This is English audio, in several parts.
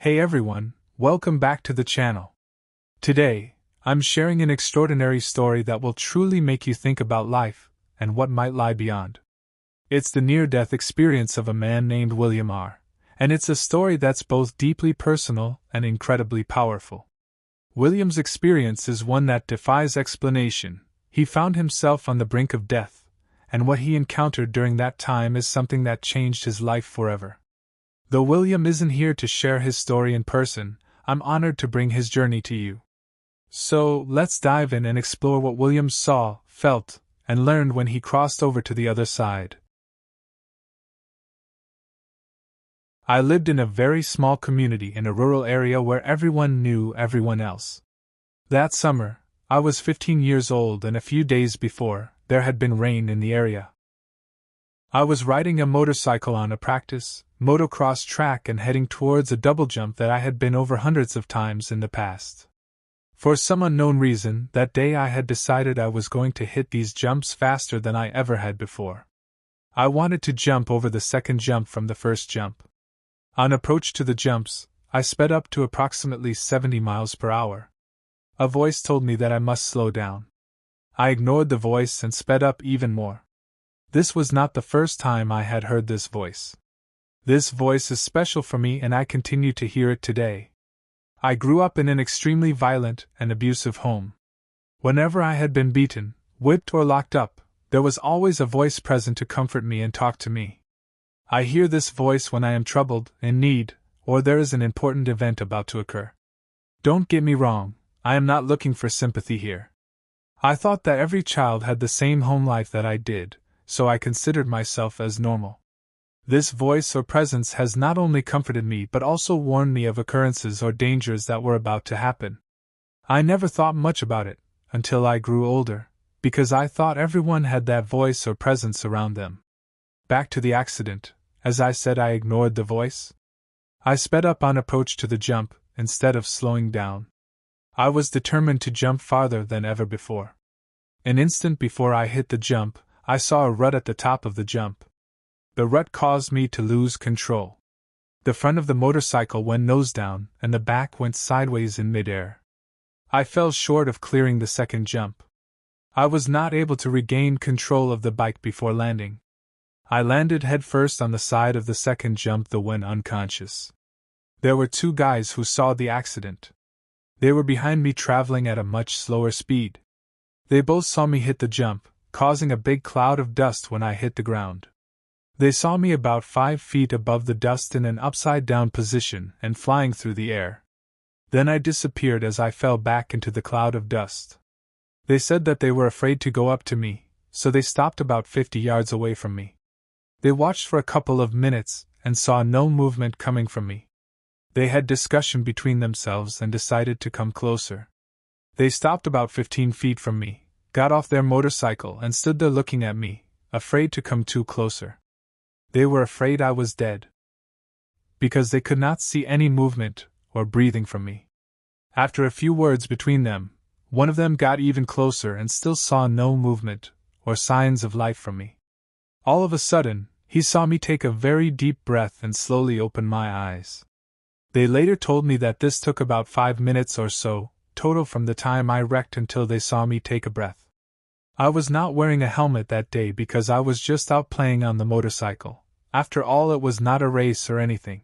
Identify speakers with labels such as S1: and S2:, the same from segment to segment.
S1: Hey everyone, welcome back to the channel. Today, I'm sharing an extraordinary story that will truly make you think about life and what might lie beyond. It's the near-death experience of a man named William R., and it's a story that's both deeply personal and incredibly powerful. William's experience is one that defies explanation. He found himself on the brink of death, and what he encountered during that time is something that changed his life forever. Though William isn't here to share his story in person, I'm honored to bring his journey to you. So, let's dive in and explore what William saw, felt, and learned when he crossed over to the other side. I lived in a very small community in a rural area where everyone knew everyone else. That summer, I was 15 years old, and a few days before, there had been rain in the area. I was riding a motorcycle on a practice motocross track and heading towards a double jump that I had been over hundreds of times in the past. For some unknown reason, that day I had decided I was going to hit these jumps faster than I ever had before. I wanted to jump over the second jump from the first jump. On approach to the jumps, I sped up to approximately 70 miles per hour. A voice told me that I must slow down. I ignored the voice and sped up even more. This was not the first time I had heard this voice. This voice is special for me, and I continue to hear it today. I grew up in an extremely violent and abusive home. Whenever I had been beaten, whipped, or locked up, there was always a voice present to comfort me and talk to me. I hear this voice when I am troubled, in need, or there is an important event about to occur. Don't get me wrong, I am not looking for sympathy here. I thought that every child had the same home life that I did, so I considered myself as normal. This voice or presence has not only comforted me but also warned me of occurrences or dangers that were about to happen. I never thought much about it, until I grew older, because I thought everyone had that voice or presence around them. Back to the accident. As I said, I ignored the voice. I sped up on approach to the jump, instead of slowing down. I was determined to jump farther than ever before. An instant before I hit the jump, I saw a rut at the top of the jump. The rut caused me to lose control. The front of the motorcycle went nose down, and the back went sideways in midair. I fell short of clearing the second jump. I was not able to regain control of the bike before landing. I landed headfirst on the side of the second jump, though went unconscious. There were two guys who saw the accident. They were behind me, traveling at a much slower speed. They both saw me hit the jump, causing a big cloud of dust when I hit the ground. They saw me about 5 feet above the dust in an upside-down position and flying through the air. Then I disappeared as I fell back into the cloud of dust. They said that they were afraid to go up to me, so they stopped about 50 yards away from me. They watched for a couple of minutes and saw no movement coming from me. They had discussion between themselves and decided to come closer. They stopped about 15 feet from me, got off their motorcycle and stood there looking at me, afraid to come too closer. They were afraid I was dead, because they could not see any movement or breathing from me. After a few words between them, one of them got even closer and still saw no movement or signs of life from me. All of a sudden, he saw me take a very deep breath and slowly open my eyes. They later told me that this took about 5 minutes or so, total, from the time I wrecked until they saw me take a breath. I was not wearing a helmet that day because I was just out playing on the motorcycle. After all, it was not a race or anything.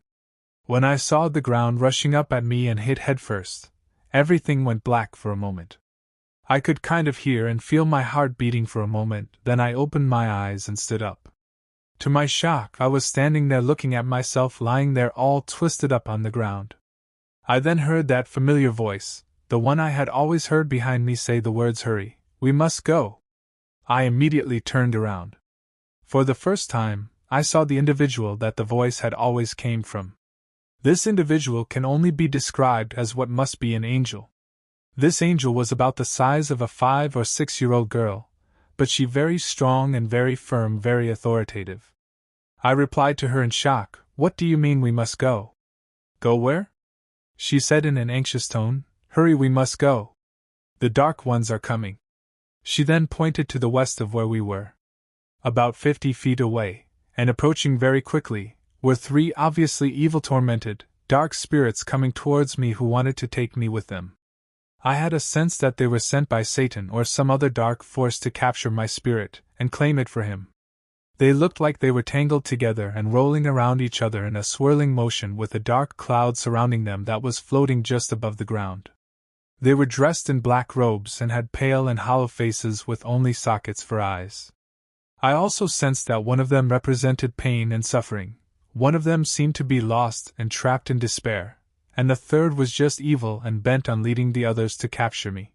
S1: When I saw the ground rushing up at me and hit headfirst, everything went black for a moment. I could kind of hear and feel my heart beating for a moment, then I opened my eyes and stood up. To my shock, I was standing there looking at myself lying there all twisted up on the ground. I then heard that familiar voice, the one I had always heard behind me, say the words, "Hurry, we must go." I immediately turned around. For the first time, I saw the individual that the voice had always came from. This individual can only be described as what must be an angel. This angel was about the size of a 5 or 6-year-old girl, but she very strong and very firm, very authoritative. I replied to her in shock, "What do you mean we must go?" "Go where?" she said in an anxious tone. "Hurry, we must go. The dark ones are coming." She then pointed to the west of where we were. About 50 feet away, and approaching very quickly, were 3 obviously evil, tormented, dark spirits coming towards me who wanted to take me with them. I had a sense that they were sent by Satan or some other dark force to capture my spirit and claim it for him. They looked like they were tangled together and rolling around each other in a swirling motion with a dark cloud surrounding them that was floating just above the ground. They were dressed in black robes and had pale and hollow faces with only sockets for eyes. I also sensed that one of them represented pain and suffering, one of them seemed to be lost and trapped in despair, and the third was just evil and bent on leading the others to capture me.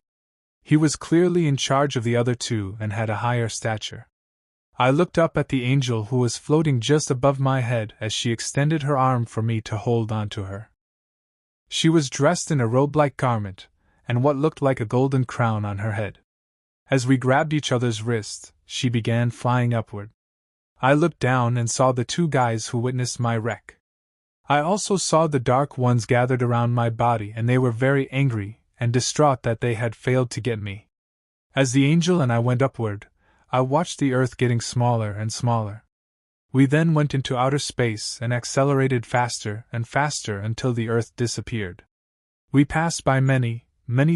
S1: He was clearly in charge of the other two and had a higher stature. I looked up at the angel who was floating just above my head as she extended her arm for me to hold onto her. She was dressed in a robe-like garment, and what looked like a golden crown on her head. As we grabbed each other's wrists, she began flying upward. I looked down and saw the two guys who witnessed my wreck. I also saw the dark ones gathered around my body, and they were very angry and distraught that they had failed to get me. As the angel and I went upward, I watched the earth getting smaller and smaller. We then went into outer space and accelerated faster and faster until the earth disappeared. We passed by many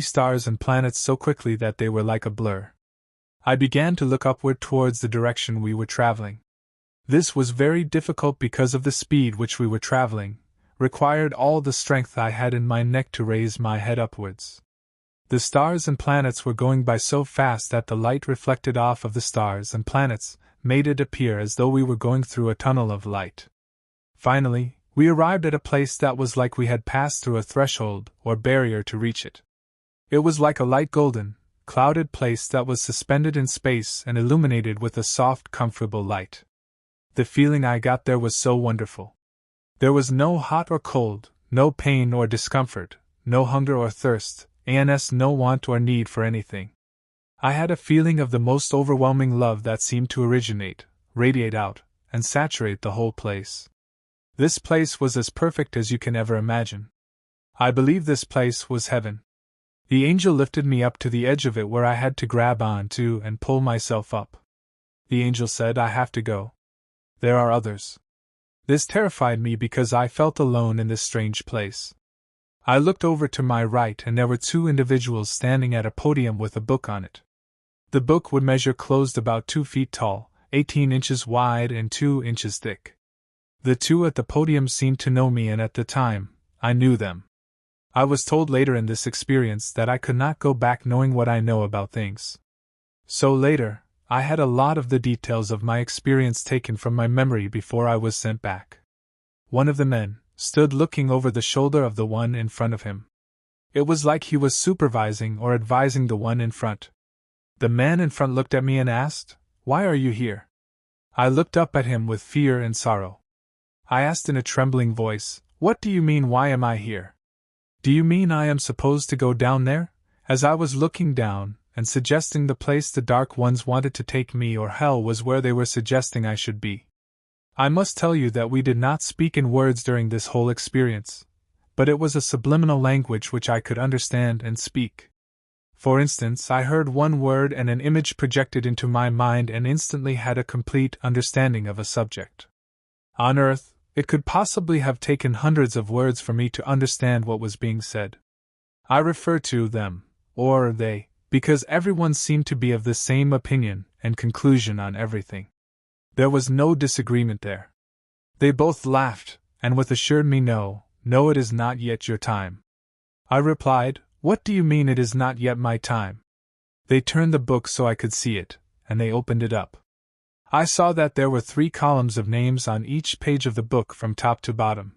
S1: stars and planets so quickly that they were like a blur. I began to look upward towards the direction we were traveling. This was very difficult because of the speed which we were traveling, required all the strength I had in my neck to raise my head upwards. The stars and planets were going by so fast that the light reflected off of the stars and planets made it appear as though we were going through a tunnel of light. Finally, we arrived at a place that was like we had passed through a threshold or barrier to reach it. It was like a light golden, clouded place that was suspended in space and illuminated with a soft, comfortable light. The feeling I got there was so wonderful. There was no hot or cold, no pain or discomfort, no hunger or thirst, and no want or need for anything. I had a feeling of the most overwhelming love that seemed to originate, radiate out, and saturate the whole place. This place was as perfect as you can ever imagine. I believe this place was heaven. The angel lifted me up to the edge of it where I had to grab on to and pull myself up. The angel said, "I have to go. There are others." This terrified me because I felt alone in this strange place. I looked over to my right and there were two individuals standing at a podium with a book on it. The book would measure closed about 2 feet tall, 18 inches wide and 2 inches thick. The two at the podium seemed to know me, and at the time, I knew them. I was told later in this experience that I could not go back knowing what I know about things. So later, I had a lot of the details of my experience taken from my memory before I was sent back. One of the men stood looking over the shoulder of the one in front of him. It was like he was supervising or advising the one in front. The man in front looked at me and asked, "Why are you here?" I looked up at him with fear and sorrow. I asked in a trembling voice, "What do you mean, why am I here? Do you mean I am supposed to go down there?" As I was looking down, and suggesting the place the dark ones wanted to take me, or hell was where they were suggesting I should be. I must tell you that we did not speak in words during this whole experience, but it was a subliminal language which I could understand and speak. For instance, I heard one word and an image projected into my mind and instantly had a complete understanding of a subject. On Earth, it could possibly have taken hundreds of words for me to understand what was being said. I refer to them, or they, because everyone seemed to be of the same opinion and conclusion on everything. There was no disagreement there. They both laughed, and with assured me, "No, it is not yet your time." I replied, "What do you mean it is not yet my time?" They turned the book so I could see it, and they opened it up. I saw that there were 3 columns of names on each page of the book from top to bottom.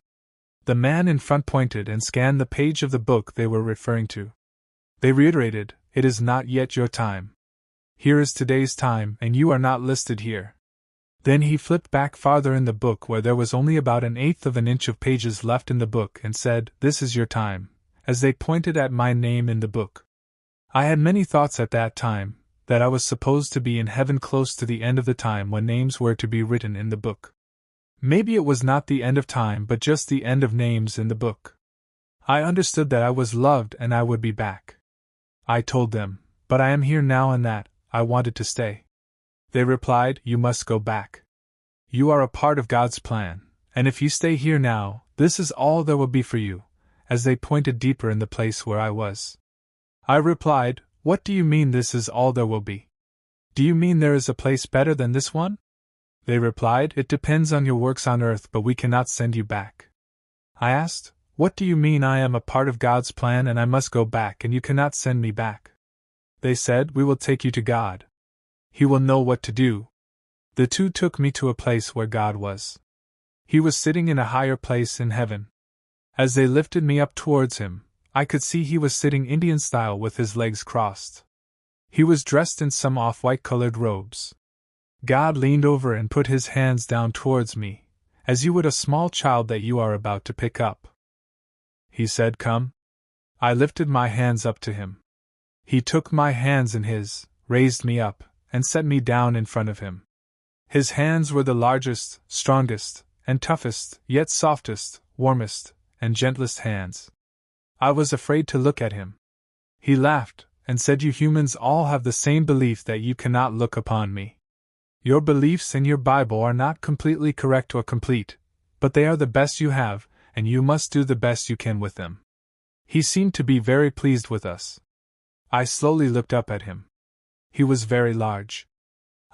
S1: The man in front pointed and scanned the page of the book they were referring to. They reiterated, "It is not yet your time. Here is today's time, and you are not listed here." Then he flipped back farther in the book where there was only about 1/8 of an inch of pages left in the book and said, "This is your time," as they pointed at my name in the book. I had many thoughts at that time, that I was supposed to be in heaven close to the end of the time when names were to be written in the book. Maybe it was not the end of time but just the end of names in the book. I understood that I was loved and I would be back. I told them, "But I am here now and that I wanted to stay." They replied, "You must go back. You are a part of God's plan, and if you stay here now, This is all there will be for you, as they pointed deeper in the place where I was. I replied, What do you mean this is all there will be? Do you mean there is a place better than this one? They replied, It depends on your works on earth, but we cannot send you back. I asked, What do you mean I am a part of God's plan and I must go back and you cannot send me back? They said, We will take you to God. He will know what to do. The two took me to a place where God was. He was sitting in a higher place in heaven. As they lifted me up towards him, I could see he was sitting Indian style with his legs crossed. He was dressed in some off-white colored robes. God leaned over and put his hands down towards me, as you would a small child that you are about to pick up. He said, Come. I lifted my hands up to him. He took my hands in his, raised me up, and set me down in front of him. His hands were the largest, strongest, and toughest, yet softest, warmest, and gentlest hands. I was afraid to look at him. He laughed, and said, You humans all have the same belief that you cannot look upon me. Your beliefs in your Bible are not completely correct or complete, but they are the best you have, and you must do the best you can with them. He seemed to be very pleased with us. I slowly looked up at him. He was very large.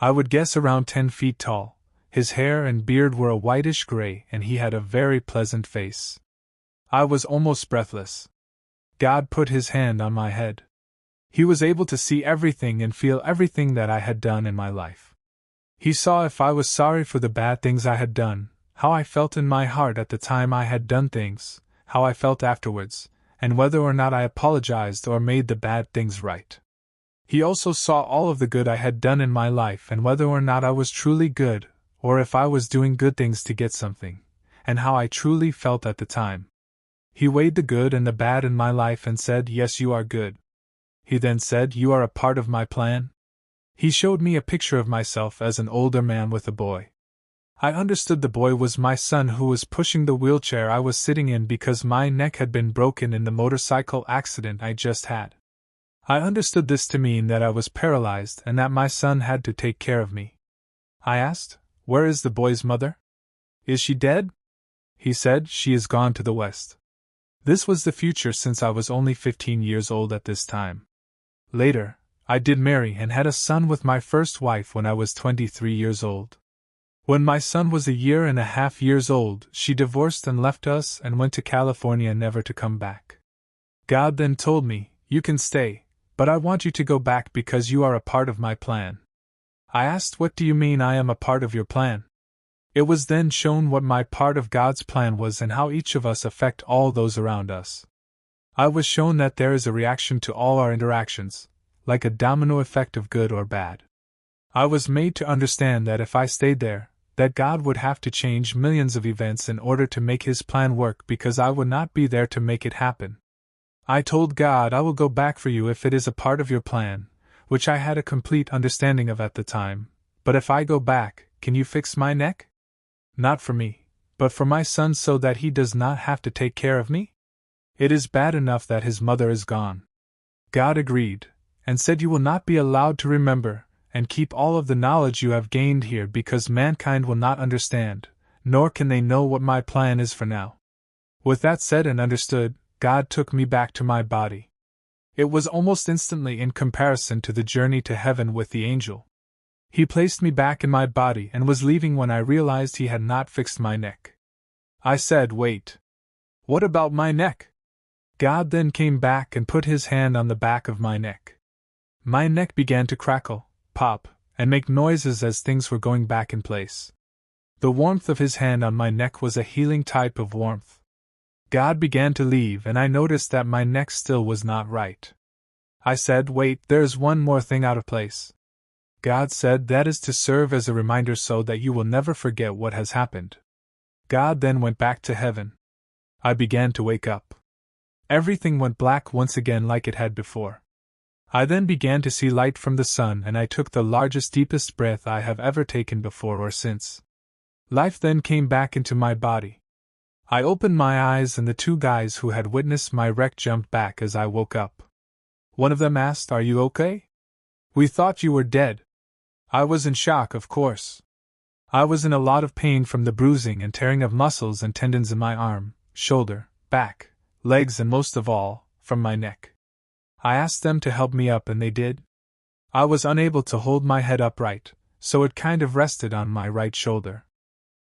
S1: I would guess around 10 feet tall. His hair and beard were a whitish gray, and he had a very pleasant face. I was almost breathless. God put his hand on my head. He was able to see everything and feel everything that I had done in my life. He saw if I was sorry for the bad things I had done, how I felt in my heart at the time I had done things, how I felt afterwards, and whether or not I apologized or made the bad things right. He also saw all of the good I had done in my life and whether or not I was truly good, or if I was doing good things to get something, and how I truly felt at the time. He weighed the good and the bad in my life and said, Yes, you are good. He then said, You are a part of my plan. He showed me a picture of myself as an older man with a boy. I understood the boy was my son who was pushing the wheelchair I was sitting in because my neck had been broken in the motorcycle accident I just had. I understood this to mean that I was paralyzed and that my son had to take care of me. I asked, Where is the boy's mother? Is she dead? He said, She is gone to the west. This was the future since I was only 15 years old at this time. Later, I did marry and had a son with my first wife when I was 23 years old. When my son was 1.5 years old, she divorced and left us and went to California never to come back. God then told me, You can stay, but I want you to go back because you are a part of my plan. I asked, What do you mean I am a part of your plan? It was then shown what my part of God's plan was and how each of us affect all those around us. I was shown that there is a reaction to all our interactions, like a domino effect of good or bad. I was made to understand that if I stayed there, that God would have to change millions of events in order to make his plan work because I would not be there to make it happen. I told God, I will go back for you if it is a part of your plan, which I had a complete understanding of at the time, but if I go back, can you fix my neck? Not for me, but for my son so that he does not have to take care of me? It is bad enough that his mother is gone. God agreed, and said you will not be allowed to remember and keep all of the knowledge you have gained here because mankind will not understand, nor can they know what my plan is for now. With that said and understood, God took me back to my body. It was almost instantly in comparison to the journey to heaven with the angel. He placed me back in my body and was leaving when I realized he had not fixed my neck. I said, Wait. What about my neck? God then came back and put his hand on the back of my neck. My neck began to crackle, pop, and make noises as things were going back in place. The warmth of his hand on my neck was a healing type of warmth. God began to leave and I noticed that my neck still was not right. I said, Wait, there is one more thing out of place. God said, That is to serve as a reminder so that you will never forget what has happened. God then went back to heaven. I began to wake up. Everything went black once again like it had before. I then began to see light from the sun and I took the largest, deepest breath I have ever taken before or since. Life then came back into my body. I opened my eyes and the two guys who had witnessed my wreck jumped back as I woke up. One of them asked, Are you okay? We thought you were dead. I was in shock, of course. I was in a lot of pain from the bruising and tearing of muscles and tendons in my arm, shoulder, back, legs, and most of all, from my neck. I asked them to help me up and they did. I was unable to hold my head upright, so it kind of rested on my right shoulder.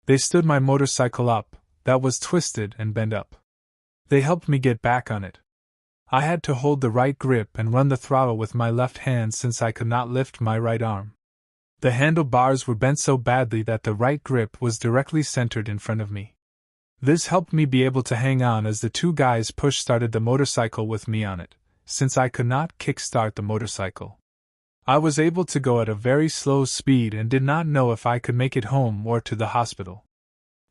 S1: They stood my motorcycle up, that was twisted and bent up. They helped me get back on it. I had to hold the right grip and run the throttle with my left hand since I could not lift my right arm. The handlebars were bent so badly that the right grip was directly centered in front of me. This helped me be able to hang on as the two guys push-started the motorcycle with me on it, since I could not kick-start the motorcycle. I was able to go at a very slow speed and did not know if I could make it home or to the hospital.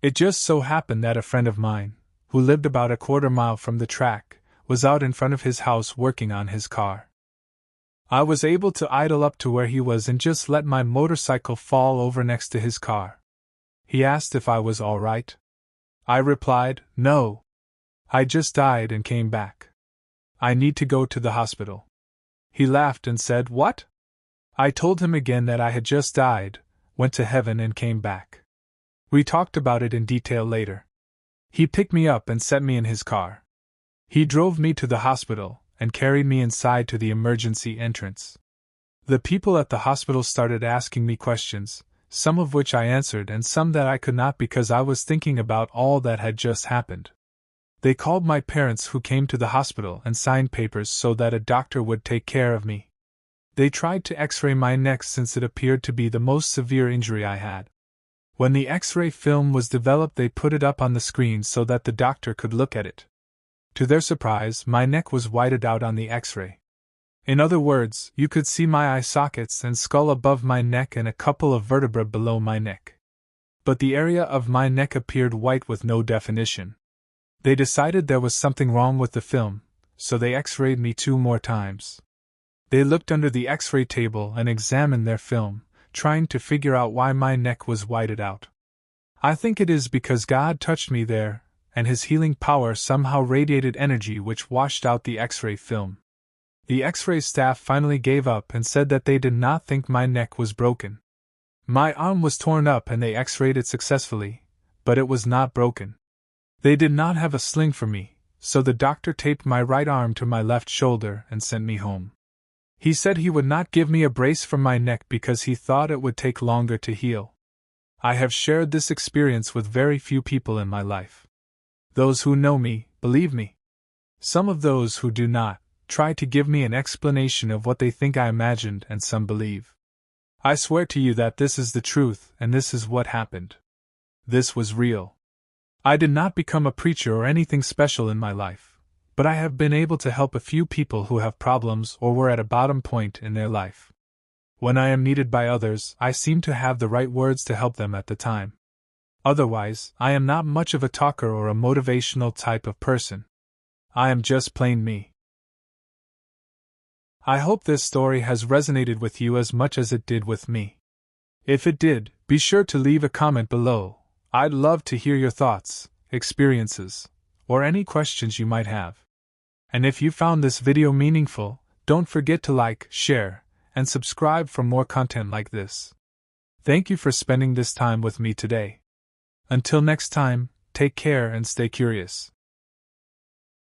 S1: It just so happened that a friend of mine, who lived about a quarter mile from the track, was out in front of his house working on his car. I was able to idle up to where he was and just let my motorcycle fall over next to his car. He asked if I was all right. I replied, no. I just died and came back. I need to go to the hospital. He laughed and said, what? I told him again that I had just died, went to heaven and came back. We talked about it in detail later. He picked me up and set me in his car. He drove me to the hospital and carried me inside to the emergency entrance. The people at the hospital started asking me questions, some of which I answered and some that I could not because I was thinking about all that had just happened. They called my parents who came to the hospital and signed papers so that a doctor would take care of me. They tried to x-ray my neck since it appeared to be the most severe injury I had. When the x-ray film was developed, they put it up on the screen so that the doctor could look at it. To their surprise, my neck was whited out on the x-ray. In other words, you could see my eye sockets and skull above my neck and a couple of vertebrae below my neck. But the area of my neck appeared white with no definition. They decided there was something wrong with the film, so they x-rayed me 2 more times. They looked under the x-ray table and examined their film, trying to figure out why my neck was whited out. I think it is because God touched me there, and His healing power somehow radiated energy which washed out the x-ray film. The x-ray staff finally gave up and said that they did not think my neck was broken. My arm was torn up and they x-rayed it successfully, but it was not broken. They did not have a sling for me, so the doctor taped my right arm to my left shoulder and sent me home. He said he would not give me a brace for my neck because he thought it would take longer to heal. I have shared this experience with very few people in my life. Those who know me believe me. Some of those who do not try to give me an explanation of what they think I imagined, and some believe. I swear to you that this is the truth and this is what happened. This was real. I did not become a preacher or anything special in my life, but I have been able to help a few people who have problems or were at a bottom point in their life. When I am needed by others, I seem to have the right words to help them at the time. Otherwise, I am not much of a talker or a motivational type of person. I am just plain me. I hope this story has resonated with you as much as it did with me. If it did, be sure to leave a comment below. I'd love to hear your thoughts, experiences, or any questions you might have. And if you found this video meaningful, don't forget to like, share, and subscribe for more content like this. Thank you for spending this time with me today. Until next time, take care and stay curious.